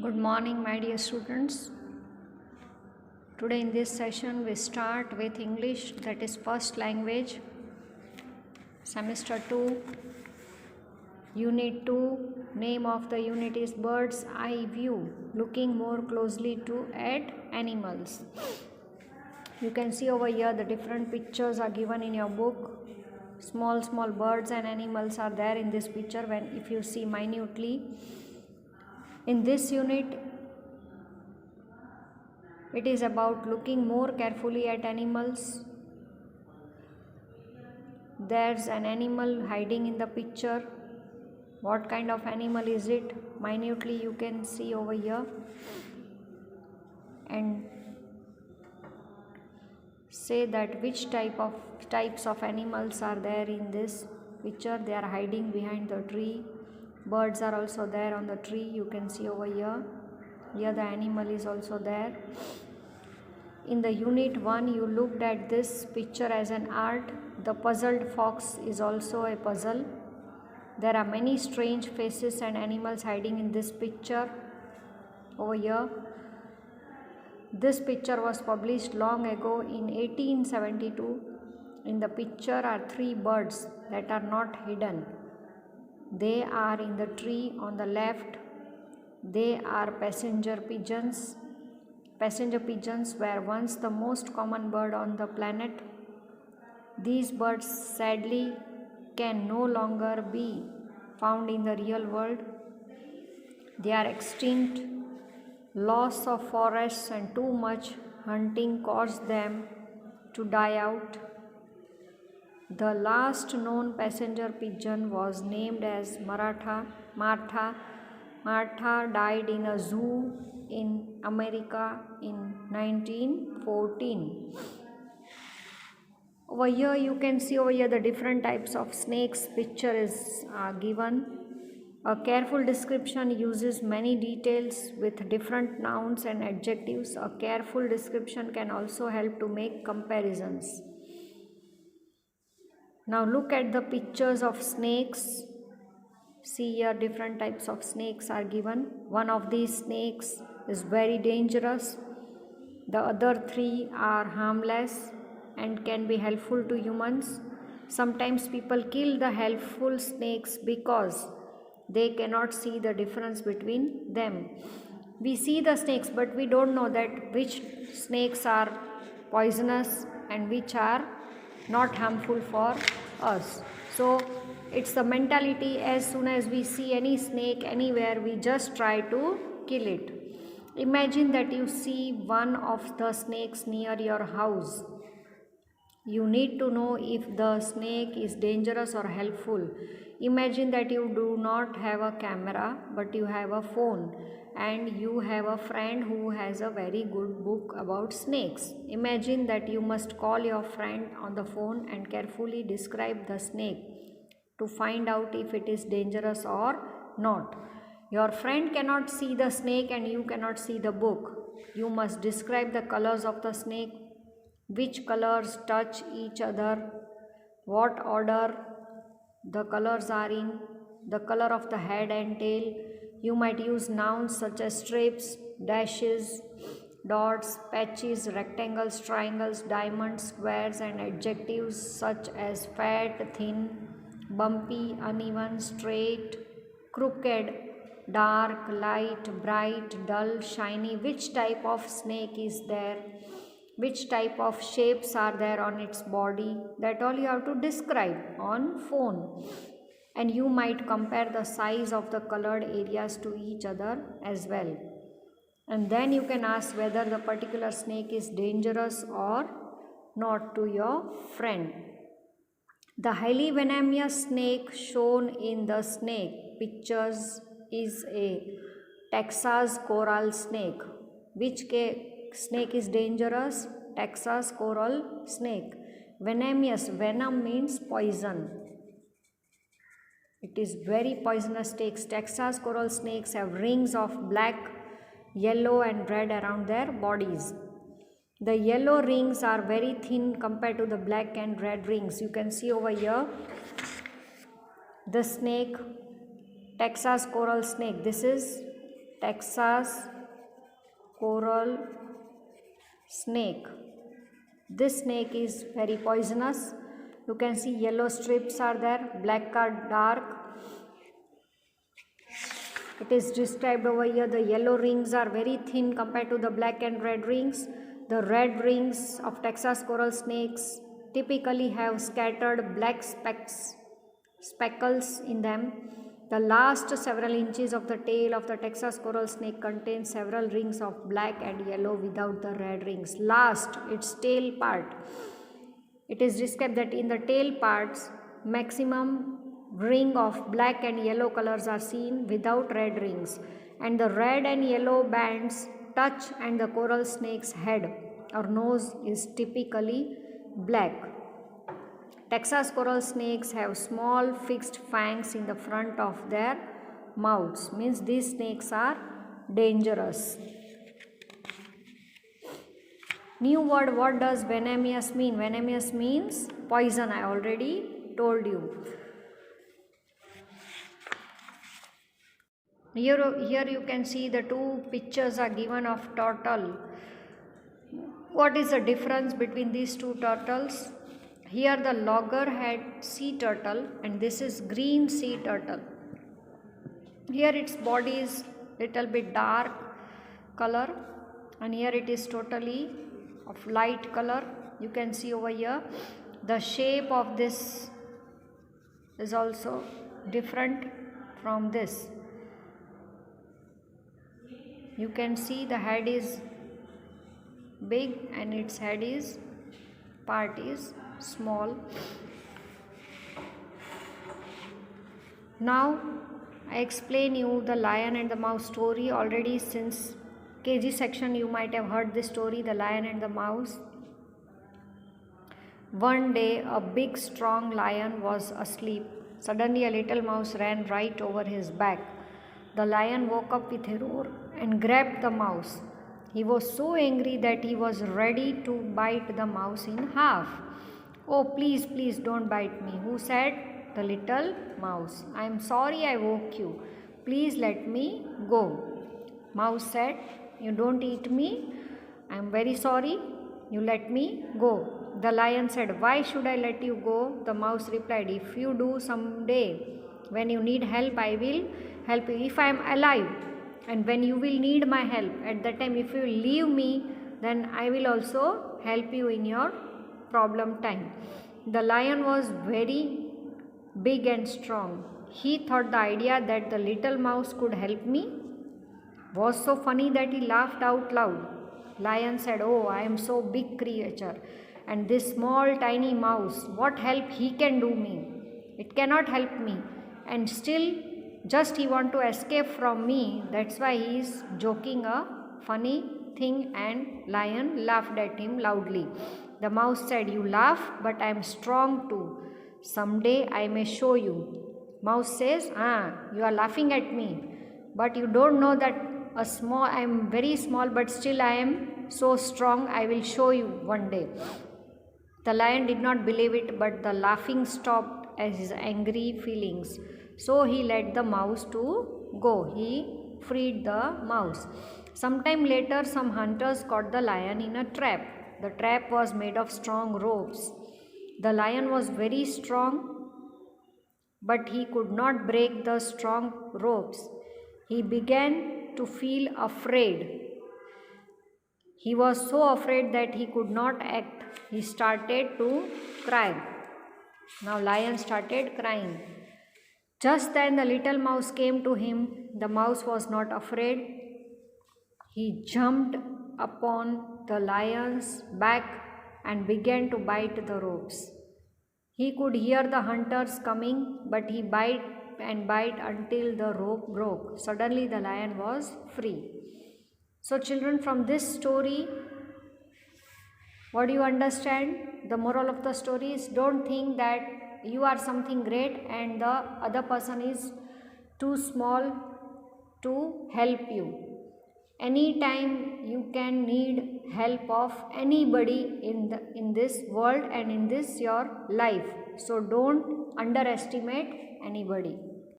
Good morning, my dear students. Today in this session we start with English, that is first language, semester 2, unit 2. Name of the unit is Bird's Eye View, looking more closely at animals. You can see over here the different pictures are given in your book. Small birds and animals are there in this picture if you see minutely. In this unit, it is about looking more carefully at animals. There's an animal hiding in the picture. What kind of animal is it? Minutely you can see over here. And say that which types of animals are there in this picture. They are hiding behind the tree. Birds are also there on the tree. You can see over here. Here the animal is also there. In the unit 1, you looked at this picture as an art. The puzzled fox is also a puzzle. There are many strange faces and animals hiding in this picture over here. This picture was published long ago in 1872. In the picture are 3 birds that are not hidden. They are in the tree on the left. They are passenger pigeons. Passenger pigeons were once the most common bird on the planet. These birds sadly can no longer be found in the real world. They are extinct. Loss of forests and too much hunting caused them to die out. The last known passenger pigeon was named as Martha. Martha died in a zoo in America in 1914. Over here you can see the different types of snakes. Picture is given. A careful description uses many details with different nouns and adjectives. A careful description can also help to make comparisons. Now look at the pictures of snakes. See here different types of snakes are given. One of these snakes is very dangerous. The other 3 are harmless and can be helpful to humans. Sometimes people kill the helpful snakes because they cannot see the difference between them. We see the snakes, but we don't know that which snakes are poisonous and which are not harmful for us. So it's the mentality, as soon as we see any snake anywhere, we just try to kill it. Imagine that you see one of the snakes near your house. You need to know if the snake is dangerous or helpful. Imagine that you do not have a camera, but you have a phone, and you have a friend who has a very good book about snakes. Imagine that you must call your friend on the phone and carefully describe the snake to find out if it is dangerous or not. Your friend cannot see the snake and you cannot see the book. You must describe the colors of the snake, which colors touch each other, what order the colors are in, the color of the head and tail. You might use nouns such as stripes, dashes, dots, patches, rectangles, triangles, diamonds, squares, and adjectives such as fat, thin, bumpy, uneven, straight, crooked, dark, light, bright, dull, shiny. Which type of snake is there? Which type of shapes are there on its body? That all you have to describe on phone. And you might compare the size of the colored areas to each other as well. And then you can ask whether the particular snake is dangerous or not to your friend. The highly venomous snake shown in the snake pictures is a Texas coral snake. Which snake is dangerous? Texas coral snake. Venomous. Venom means poison. It is very poisonous snakes. Texas coral snakes have rings of black, yellow and red around their bodies. The yellow rings are very thin compared to the black and red rings. You can see over here the snake, Texas coral snake. This is Texas coral snake. This snake is very poisonous. You can see yellow strips are there, black are dark. It is described over here. The yellow rings are very thin compared to the black and red rings. The red rings of Texas coral snakes typically have scattered black speckles in them. The last several inches of the tail of the Texas coral snake contains several rings of black and yellow without the red rings. Last, its tail part. It is described that in the tail parts, maximum ring of black and yellow colors are seen without red rings, and the red and yellow bands touch, and the coral snake's head or nose is typically black. Texas coral snakes have small fixed fangs in the front of their mouths. Means these snakes are dangerous. New word, what does venomous mean? Venomous means poison. I already told you. Here you can see the two pictures are given of turtle. What is the difference between these two turtles? Here the loggerhead sea turtle and this is green sea turtle. Here its body is little bit dark color and here it is totally of light color. You can see over here the shape of this is also different from this. You can see the head is big and its head is part is small. Now I explain you the lion and the mouse story. Already since KG section you might have heard this story, the lion and the mouse. One day a big strong lion was asleep. Suddenly a little mouse ran right over his back. The lion woke up with a roar and grabbed the mouse. He was so angry that he was ready to bite the mouse in half. Oh, please, please don't bite me. Who said? The little mouse. I am sorry I woke you. Please let me go. Mouse said, you don't eat me. I am very sorry. You let me go. The lion said, why should I let you go? The mouse replied, if you do someday, when you need help, I will help you. If I am alive and when you will need my help, at that time if you leave me, then I will also help you in your problem time. The lion was very big and strong. He thought the idea that the little mouse could help me was so funny that he laughed out loud. Lion said, oh, I am so big creature and this small tiny mouse, what help he can do me? It cannot help me. And still just he want to escape from me. That's why he is joking a funny thing and lion laughed at him loudly. The mouse said, you laugh, but I am strong too. Someday I may show you. Mouse says, you are laughing at me, but you don't know that I am very small, but still I am so strong. I will show you one day. The lion did not believe it, but the laughing stopped as his angry feelings. So he let the mouse to go. He freed the mouse. Sometime later, some hunters caught the lion in a trap. The trap was made of strong ropes. The lion was very strong, but he could not break the strong ropes. He began to feel afraid. He was so afraid that he could not act. He started to cry. Now lion started crying. Just then the little mouse came to him. The mouse was not afraid. He jumped upon the lion's back and began to bite the ropes. He could hear the hunters coming, but he bite until the rope broke. Suddenly the lion was free. So children, from this story, what do you understand? The moral of the story is, don't think that you are something great and the other person is too small to help you. Anytime you can need help of anybody in this world and in this your life. So don't underestimate anybody.